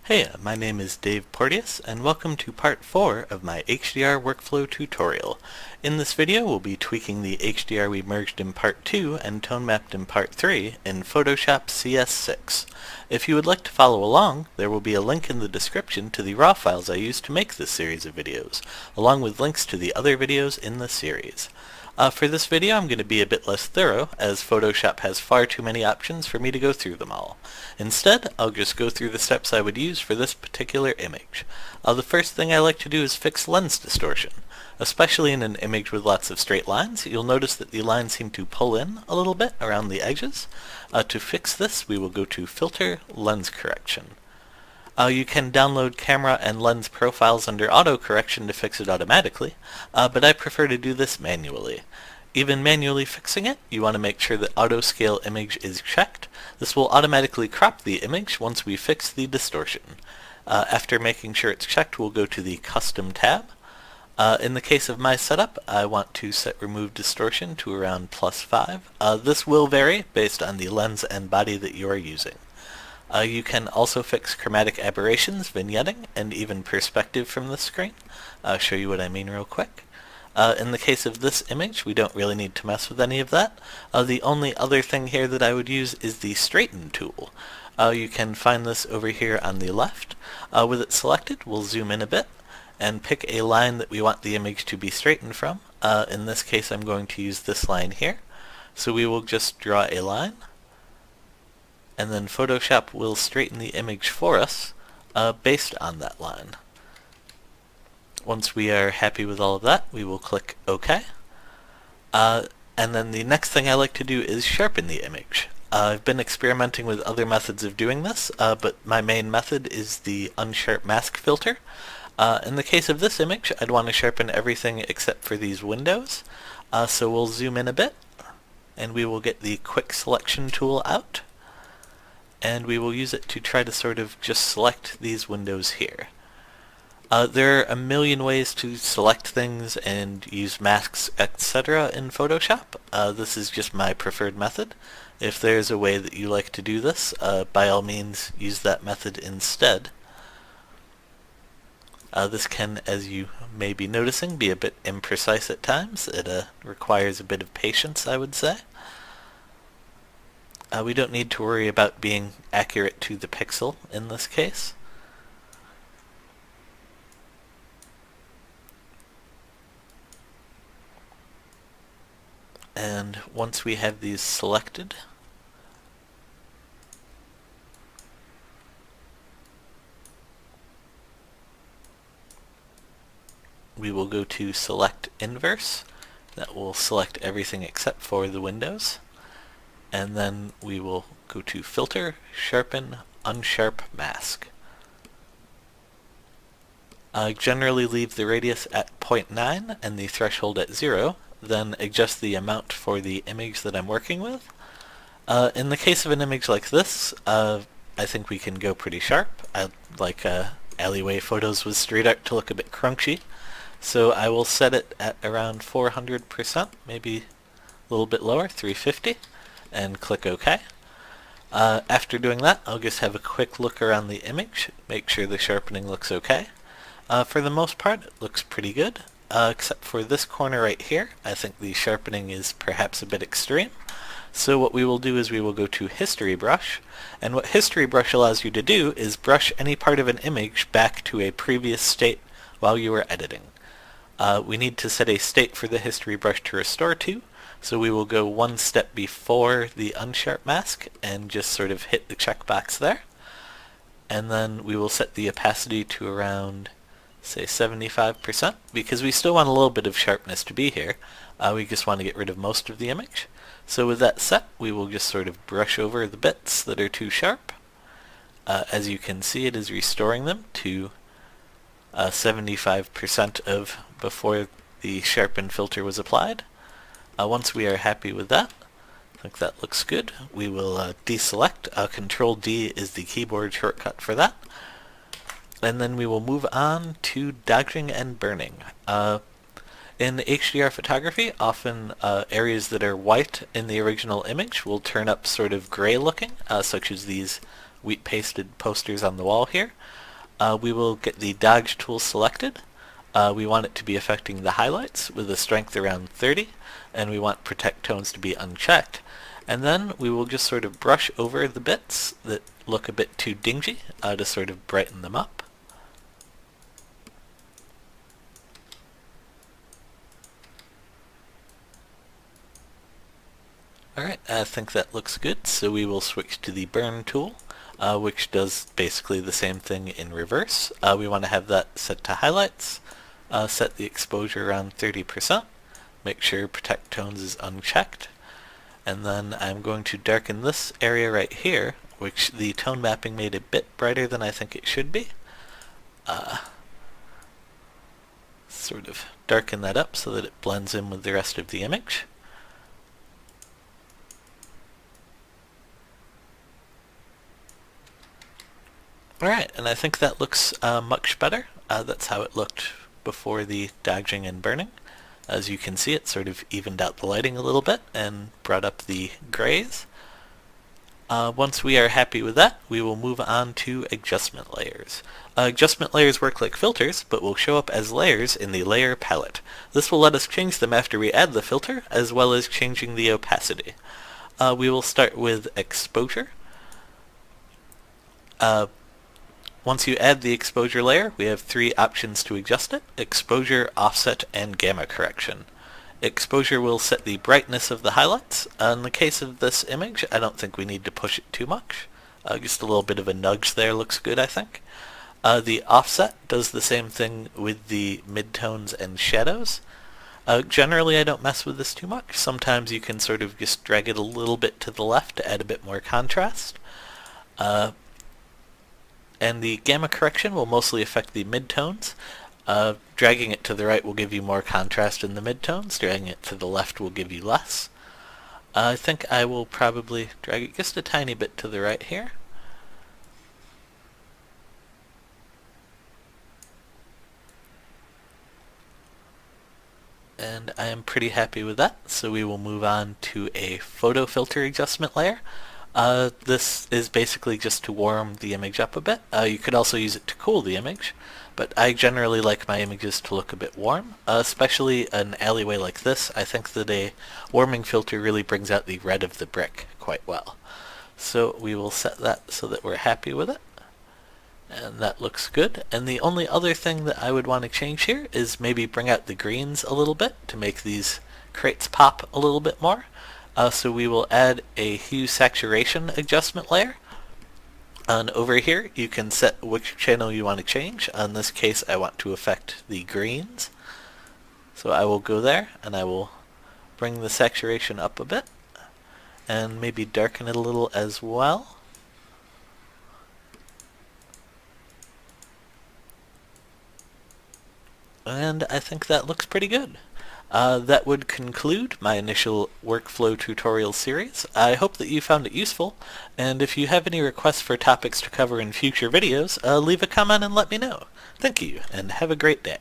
Hey, my name is Dave Porteous, and welcome to part 4 of my HDR workflow tutorial. In this video, we'll be tweaking the HDR we merged in part 2 and tone mapped in part 3 in Photoshop CS6. If you would like to follow along, there will be a link in the description to the raw files I used to make this series of videos, along with links to the other videos in the series. For this video I'm going to be a bit less thorough, as Photoshop has far too many options for me to go through them all. Instead, I'll just go through the steps I would use for this particular image. The first thing I like to do is fix lens distortion. Especially in an image with lots of straight lines, you'll notice that the lines seem to pull in a little bit around the edges. To fix this, we will go to Filter, Lens Correction. You can download camera and lens profiles under auto correction to fix it automatically, but I prefer to do this manually. Even manually fixing it, you want to make sure that auto scale image is checked. This will automatically crop the image once we fix the distortion. After making sure it's checked, we'll go to the Custom tab. In the case of my setup, I want to set Remove Distortion to around +5. This will vary based on the lens and body that you are using. You can also fix chromatic aberrations, vignetting, and even perspective from the screen. I'll show you what I mean real quick. In the case of this image, we don't really need to mess with any of that. The only other thing here that I would use is the Straighten tool. You can find this over here on the left. With it selected, we'll zoom in a bit and pick a line that we want the image to be straightened from. In this case, I'm going to use this line here. So we will just draw a line, and then Photoshop will straighten the image for us based on that line. Once we are happy with all of that, we will click OK. And then the next thing I like to do is sharpen the image. I've been experimenting with other methods of doing this, but my main method is the unsharp mask filter. In the case of this image, I'd want to sharpen everything except for these windows. So we'll zoom in a bit, and we will get the Quick Selection tool out. And we will use it to try to sort of just select these windows here. There are a million ways to select things and use masks, etc. in Photoshop. This is just my preferred method. If there's a way that you like to do this, by all means use that method instead. This can, as you may be noticing, be a bit imprecise at times. It requires a bit of patience, I would say. We don't need to worry about being accurate to the pixel in this case. And once we have these selected, we will go to Select Inverse. That will select everything except for the windows. And then we will go to Filter, Sharpen, Unsharp Mask. I generally leave the radius at 0.9 and the threshold at 0, then adjust the amount for the image that I'm working with. In the case of an image like this, I think we can go pretty sharp. I like alleyway photos with street art to look a bit crunchy, so I will set it at around 400%, maybe a little bit lower, 350. And click OK. After doing that, I'll just have a quick look around the image, make sure the sharpening looks okay. For the most part, it looks pretty good, except for this corner right here. I think the sharpening is perhaps a bit extreme. So what we will do is we will go to History Brush, and what History Brush allows you to do is brush any part of an image back to a previous state while you were editing. We need to set a state for the History Brush to restore to. So we will go one step before the unsharp mask and just sort of hit the checkbox there. And then we will set the opacity to around, say, 75%, because we still want a little bit of sharpness to be here. We just want to get rid of most of the image. So with that set, we will just sort of brush over the bits that are too sharp. As you can see, it is restoring them to 75% of before the sharpen filter was applied. Once we are happy with that, I think that looks good, we will deselect. Control D is the keyboard shortcut for that. And then we will move on to dodging and burning. In HDR photography, often areas that are white in the original image will turn up sort of gray looking, such as these wheat pasted posters on the wall here. We will get the dodge tool selected. We want it to be affecting the highlights with a strength around 30, and we want protect tones to be unchecked. And then we will just sort of brush over the bits that look a bit too dingy to sort of brighten them up. Alright, I think that looks good, so we will switch to the burn tool, which does basically the same thing in reverse. We want to have that set to highlights, set the exposure around 30%, make sure protect tones is unchecked, and then I'm going to darken this area right here, which the tone mapping made a bit brighter than I think it should be. Sort of darken that up so that it blends in with the rest of the image. Alright, and I think that looks much better. That's how it looked before the dodging and burning. As you can see, it sort of evened out the lighting a little bit and brought up the grays. Once we are happy with that, we will move on to adjustment layers. Adjustment layers work like filters, but will show up as layers in the layer palette. This will let us change them after we add the filter, as well as changing the opacity. We will start with exposure. Once you add the exposure layer, we have 3 options to adjust it: exposure, offset, and gamma correction. Exposure will set the brightness of the highlights. In the case of this image, I don't think we need to push it too much. Just a little bit of a nudge there looks good, I think. The offset does the same thing with the midtones and shadows. Generally, I don't mess with this too much. Sometimes you can sort of just drag it a little bit to the left to add a bit more contrast. And the gamma correction will mostly affect the midtones. Dragging it to the right will give you more contrast in the midtones. Dragging it to the left will give you less. I think I will probably drag it just a tiny bit to the right here. And I am pretty happy with that, so we will move on to a photo filter adjustment layer. This is basically just to warm the image up a bit. You could also use it to cool the image, but I generally like my images to look a bit warm, especially an alleyway like this. I think that a warming filter really brings out the red of the brick quite well. So we will set that so that we're happy with it. And that looks good. And the only other thing that I would want to change here is maybe bring out the greens a little bit to make these crates pop a little bit more. So we will add a hue saturation adjustment layer. And over here you can set which channel you want to change. In this case I want to affect the greens. So I will go there and I will bring the saturation up a bit and maybe darken it a little as well. And I think that looks pretty good. That would conclude my initial workflow tutorial series. I hope that you found it useful, and if you have any requests for topics to cover in future videos, leave a comment and let me know. Thank you, and have a great day.